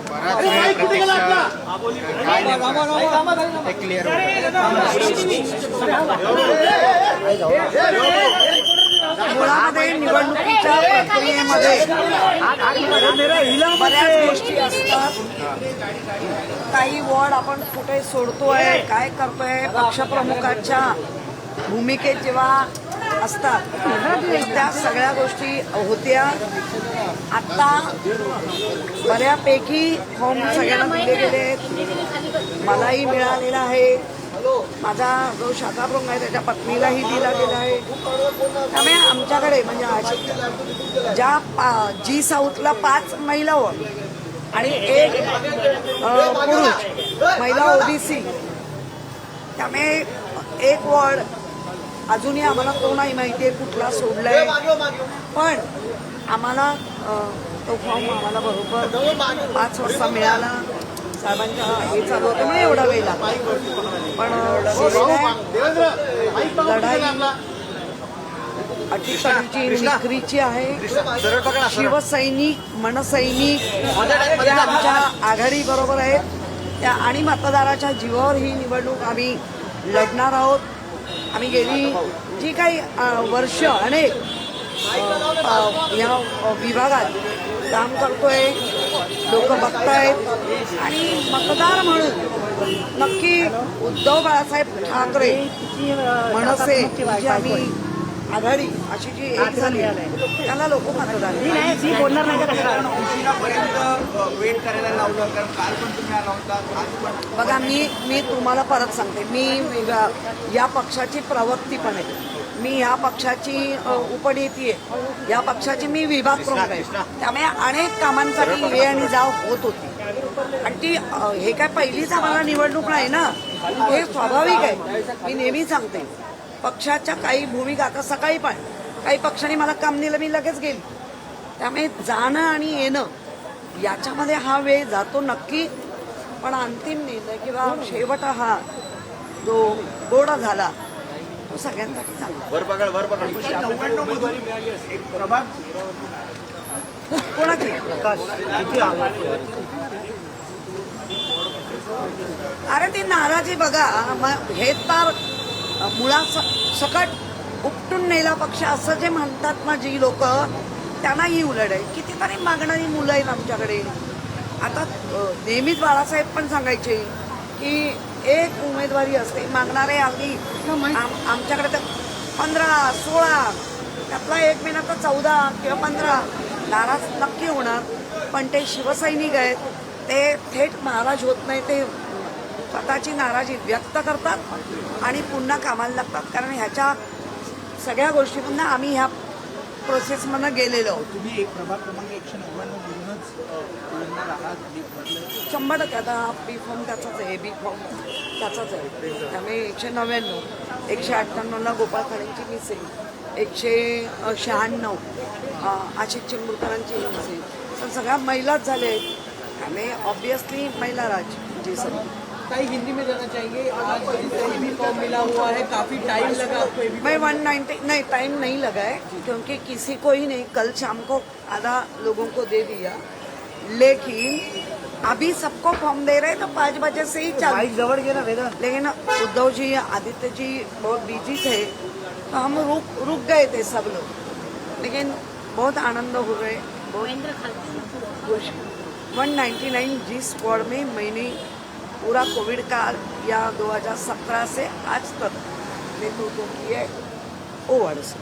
बराच वेळ प्रतीक्षा काय नेमकं ते क्लिअर मुळामध्ये निवडणुकीच्या प्रक्रियेमध्ये बऱ्याच गोष्टी असतात. काही वॉर्ड आपण कुठे सोडतोय, काय करतोय, पक्षप्रमुखाच्या भूमिकेत जेव्हा असतात त्या सगळ्या गोष्टी होत्या. आता बऱ्यापैकी फॉर्म सगळ्यांना दिले गेले आहेत. मलाही मिळालेला आहे. माझा जो शाखा प्रमुख आहे त्याच्या पत्नीलाही दिला गेला आहे. त्यामुळे आमच्याकडे म्हणजे जी साऊथला 5 महिला वॉर्ड आणि 1 पुरुष महिला ओबीसी, त्यामुळे 1 वॉर्ड अजूनही आम्हाला तो नाही माहिती आहे कुठला सोडलाय. पण आम्हाला तो फॉर्म आम्हाला बरोबर 5 वाजता मिळाला. साहेबांच्या हे चालू होतं म्हणून एवढा वेळ लागला. पण लढाई अटीतटीची विक्रीची आहे. शिवसैनिक मनसैनिक त्या आमच्या आघाडी बरोबर आहेत त्या आणि मतदाराच्या जीवावर ही निवडणूक आम्ही लढणार आहोत. आम्ही गेली जी काही वर्ष अनेक या विभागात काम करतोय, लोक बघतायत आणि मतदार म्हणून नक्की उद्धव बाळासाहेब ठाकरे मनसे जी आम्ही आघाडी अशी जी एक झाली त्याला लोक मतदान वेट करायला लावलं, कारण काल पण तुम्ही आला होता, आज पण. बघा मी तुम्हाला परत सांगते, मी या पक्षाची प्रवक्ती पण आहे. मी ह्या पक्षाची उपनेती आहे. या पक्षाची मी विभाग प्रमुख आहे. त्यामुळे अनेक कामांसाठी ये आणि जाव होत होती. आणि ती हे काय पहिलीच आम्हाला निवडणूक नाही ना, हे स्वाभाविक आहे. मी नेहमी सांगते पक्षाच्या काही भूमिका, आता सकाळी पण काही पक्षांनी मला काम दिलं, मी लगेच गेली. त्यामुळे जाणं आणि येणं याच्यामध्ये हा वेळ जातो नक्की. पण अंतिम निर्णय किंवा शेवट हा जो गोडा झाला तो सगळ्यांसाठी चांगला. कोणाची अरे ती नाराजी बघा. हे तर मुळात सकट उपटून नेला पक्ष असं जे म्हणतात ना जी लोक, त्यांना ही उलट आहे. कितीतरी मागणारी मुलं आहेत आमच्याकडे. आता नेहमीच बाळासाहेब पण सांगायचे की एक उमेदवारी असते, मागणारे अगदी आमच्याकडे तर 15-16, त्यातला एक महिना तर 14 किंवा 15 नाराज नक्की होणार. पण ते शिवसैनिक आहेत, ते थेट नाराज होत नाही. ते स्वतःची नाराजी व्यक्त करतात आणि पुन्हा कामाला लागतात. कारण ह्याच्या सगळ्या गोष्टी पुन्हा आम्ही ह्या प्रोसेसमधनं गेलेलो. तुम्ही एक प्रभाग क्रमांक 199 मधूनच लढणार आहात. 100% आता बी फॉर्म त्याचाच आहे, बी फॉर्म त्याचाच आहे. त्यामुळे 199, 198ला गोपाळ खाडेंची मिस आहे, 196 आशिष चिंबुरकरांची मिस आहे. पण सगळ्या महिलाच झाले आहेत. त्यामुळे ऑब्वियसली महिला राज जी सगळी. हिंदी में जाना चाहिए. आज भी फॉर्म मिला हुआ है, काफी टाइम लगा आपको. मैं 190 नहीं, टाइम नहीं लगा है क्योंकि किसी को ही नहीं. कल शाम को आधा लोगों को दे दिया, लेकिन अभी सबको फॉर्म दे रहे तो 5 बजे से ही चालू. जवळ गेला वेदा. लेकिन उद्धव जी आदित्य जी बहुत बिजी थे तो हम रुक गए थे सब लोग. लेकिन बहुत आनंद हो गए. 199 जिस वार्ड में मैंने पूरा कोविड काल या 2017 से आज तक नेतृत्व किए, वो वार्ड से.